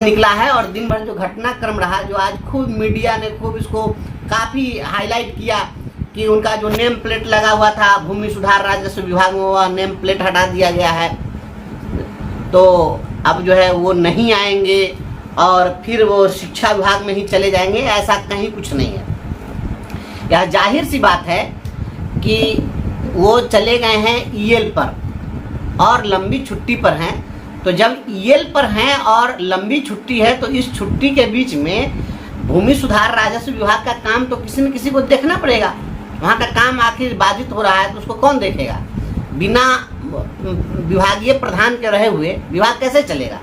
निकला है और दिन भर जो घटनाक्रम रहा, जो आज खूब मीडिया ने खूब इसको काफ़ी हाईलाइट किया कि उनका जो नेम प्लेट लगा हुआ था भूमि सुधार राजस्व विभाग में, वह नेम प्लेट हटा दिया गया है। तो अब जो है वो नहीं आएंगे और फिर वो शिक्षा विभाग में ही चले जाएंगे, ऐसा कहीं कुछ नहीं है। यह जाहिर सी बात है कि वो चले गए हैं ईएल पर और लंबी छुट्टी पर हैं। तो जब ईएल पर हैं और लंबी छुट्टी है तो इस छुट्टी के बीच में भूमि सुधार राजस्व विभाग का काम तो किसी न किसी को देखना पड़ेगा। वहाँ का काम आखिर बाधित हो रहा है तो उसको कौन देखेगा? बिना विभागीय प्रधान के रहे हुए विभाग कैसे चलेगा?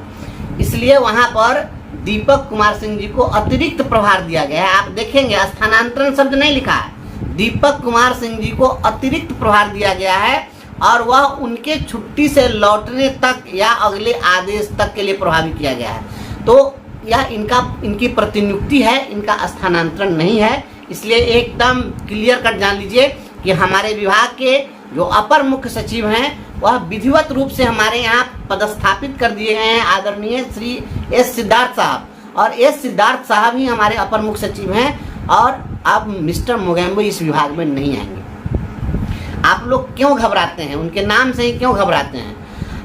इसलिए वहाँ पर दीपक कुमार सिंह जी को अतिरिक्त प्रभार दिया गया है। आप देखेंगे स्थानांतरण शब्द नहीं लिखा है, दीपक कुमार सिंह जी को अतिरिक्त प्रभार दिया गया है और वह उनके छुट्टी से लौटने तक या अगले आदेश तक के लिए प्रभावी किया गया है। तो यह इनकी प्रतिनियुक्ति है, इनका स्थानांतरण नहीं है। इसलिए एकदम क्लियर कट जान लीजिए कि हमारे विभाग के जो अपर मुख्य सचिव हैं वह विधिवत रूप से हमारे यहाँ पदस्थापित कर दिए गए हैं, आदरणीय श्री एस सिद्धार्थ साहब। और एस सिद्धार्थ साहब ही हमारे अपर मुख्य सचिव हैं और अब मिस्टर मोगेम्बो इस विभाग में नहीं आएंगे। आप लोग क्यों घबराते हैं? उनके नाम से ही क्यों घबराते हैं?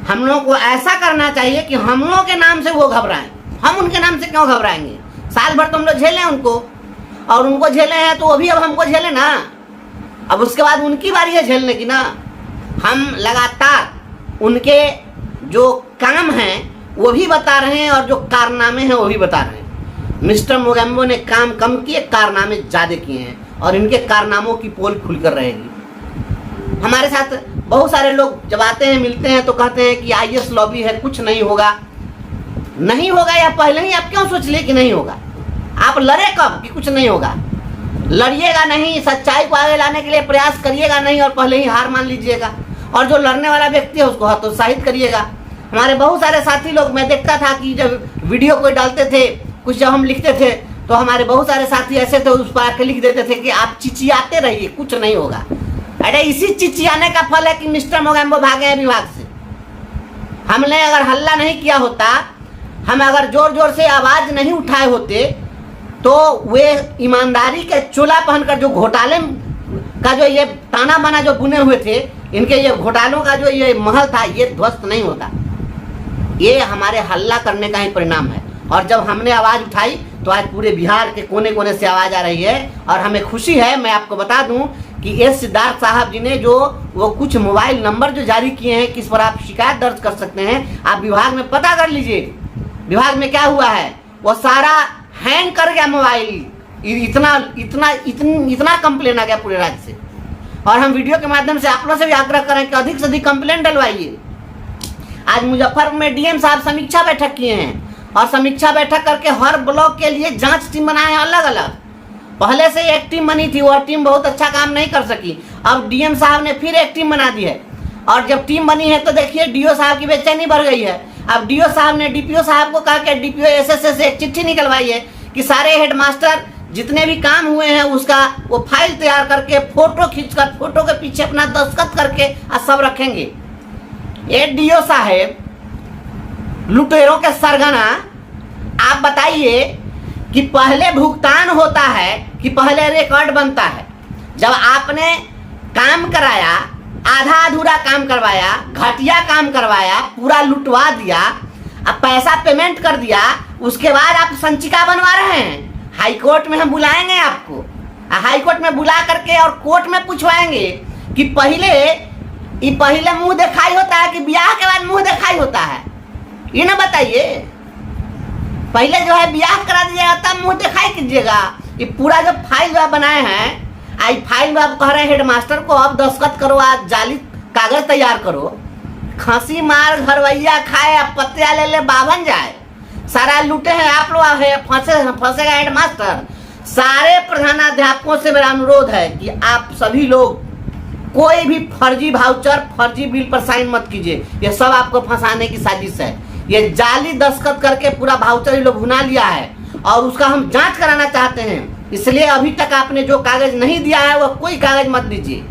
हम लोगों को ऐसा करना चाहिए कि हम लोगों के नाम से वो घबराएं। हम उनके नाम से क्यों घबराएंगे? साल भर तो हम लोग झेले उनको और उनको झेले हैं तो वो भी अब हमको झेले ना। अब उसके बाद उनकी बारी है झेलने की ना। हम लगातार उनके जो काम हैं वो भी बता रहे हैं और जो कारनामे हैं वो भी बता रहे हैं। मिस्टर मोगेम्बो ने काम कम किए, कारनामे ज़्यादा किए हैं और इनके कारनामों की पोल खुलकर रहेगी। हमारे साथ बहुत सारे लोग जब आते हैं मिलते हैं तो कहते हैं कि आईएएस लॉबी है, कुछ नहीं होगा। नहीं होगा या पहले ही आप क्यों सोच लिए कि नहीं होगा? आप लड़े कब कि कुछ नहीं होगा? लड़िएगा नहीं, सच्चाई को आगे लाने के लिए प्रयास करिएगा नहीं और पहले ही हार मान लीजिएगा। और जो लड़ने वाला व्यक्ति है उसको हतोत्साहित करिएगा। हमारे बहुत सारे साथी लोग, मैं देखता था कि जब वीडियो कोई डालते थे, कुछ जब हम लिखते थे तो हमारे बहुत सारे साथी ऐसे थे उस पर आके लिख देते थे कि आप चिचियाते रहिए, कुछ नहीं होगा। अरे इसी चिचियाने का फल है कि मिस्टर मोगेम्बो भागे हैं विभाग से। हमने अगर हल्ला नहीं किया होता, हम अगर जोर जोर से आवाज नहीं उठाए होते तो वे ईमानदारी के चोला पहनकर जो घोटाले का जो ये ताना बाना जो बुने हुए थे, इनके ये घोटालों का जो ये महल था, ये ध्वस्त नहीं होता। ये हमारे हल्ला करने का ही परिणाम है। और जब हमने आवाज उठाई तो आज पूरे बिहार के कोने कोने से आवाज आ रही है और हमें खुशी है। मैं आपको बता दूं कि एस सिद्धार्थ साहब जी ने जो वो कुछ मोबाइल नंबर जो जारी किए हैं किस पर आप शिकायत दर्ज कर सकते हैं, आप विभाग में पता कर लीजिए। विभाग में क्या हुआ है, वो सारा हैंग कर गया मोबाइल। इतना कंप्लेन आ गया पूरे राज्य से। और हम वीडियो के माध्यम से आप लोगों से भी आग्रह करें कि अधिक से अधिक कंप्लेन डलवाइए। आज मुजफ्फरपुर में डीएम साहब समीक्षा बैठक किए हैं और समीक्षा बैठक करके हर ब्लॉक के लिए जांच टीम बनाए हैं अलग अलग। पहले से एक टीम बनी थी, वह टीम बहुत अच्छा काम नहीं कर सकी। अब डीएम साहब ने फिर एक टीम बना दी है और जब टीम बनी है तो देखिए डीओ साहब की बेचैनी बढ़ गई है। अब डीओ साहब ने डीपीओ साहब को कहा कि डीपीओ एसएसए से एक चिट्ठी निकलवाई है कि सारे हेडमास्टर जितने भी काम हुए हैं उसका वो फाइल तैयार करके फोटो खींचकर फोटो के पीछे अपना दस्तखत करके सब रखेंगे। ये डीओ साहब लुटेरों के सरगना, आप बताइए कि पहले भुगतान होता है कि पहले रिकॉर्ड बनता है? जब आपने काम कराया, आधा अधूरा काम करवाया, घटिया काम करवाया, पूरा लुटवा दिया, अब पैसा पेमेंट कर दिया, उसके बाद आप संचिका बनवा रहे हैं। हाई कोर्ट में हम बुलाएंगे आपको, हाई कोर्ट में बुला करके और कोर्ट में पूछवाएंगे कि पहले मुंह दिखाई होता है कि ब्याह के बाद मुंह दिखाई होता है? ये ना बताइए। पहले जो है ब्याह करा दीजिएगा तब मुंह दिखाई कीजिएगा। ये पूरा जो फाइल जो बनाए हैं, आई फाइल में आप कह रहे हैं हेडमास्टर को अब दस्तखत करो, आज जाली कागज तैयार करो। खांसी मार घरवैया खाए, अब पत्तिया ले ले बावन जाए। सारा लूटे हैं आप लोग, फंसेगा हेडमास्टर। सारे प्रधानाध्यापकों से मेरा अनुरोध है कि आप सभी लोग कोई भी फर्जी वाउचर, फर्जी बिल पर साइन मत कीजिए। ये सब आपको फंसाने की साजिश है। ये जाली दस्तखत करके पूरा वाउचर ही लोग भुना लिया है और उसका हम जांच कराना चाहते हैं। इसलिए अभी तक आपने जो कागज नहीं दिया है वह कोई कागज मत दीजिए।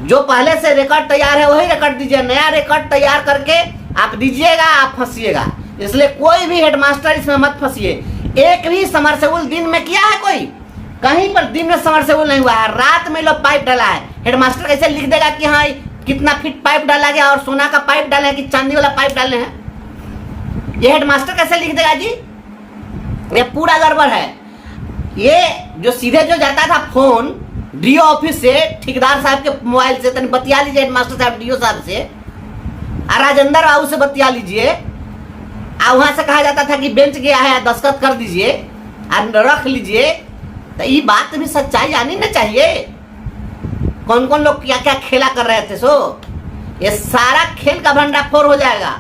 जो पहले से रिकॉर्ड तैयार है वही रिकॉर्ड दीजिए। नया रिकॉर्ड तैयार करके आप दीजिएगा, आप फंसिएगा। इसलिए कोई भी हेडमास्टर इसमें मत फंसिए। एक भी समरसेबुल दिन में किया है कोई? कहीं पर दिन में समरसेबुल नहीं हुआ है, रात में लोग पाइप डाला है। हेडमास्टर कैसे लिख देगा कि हाँ कितना फीट पाइप डाला गया और सोना का पाइप डाले हैं कि चांदी वाला पाइप डाले हैं? ये हेडमास्टर कैसे लिख देगा जी? ये पूरा गड़बड़ है। ये जो सीधे जो जाता था फोन डीओ ऑफिस से ठेकेदार साहब के मोबाइल से, तनी बतिया लीजिए हेडमास्टर साहब डीओ साहब से, राजेंद्र बाबू से बतिया लीजिए। वहां से कहा जाता था कि बेंच गया है, दस्तखत कर दीजिए और रख लीजिए। तो ये बात भी सच्चाई आनी ना चाहिए। कौन कौन लोग क्या क्या खेला कर रहे थे, सो ये सारा खेल का भंडाफोड़ हो जाएगा।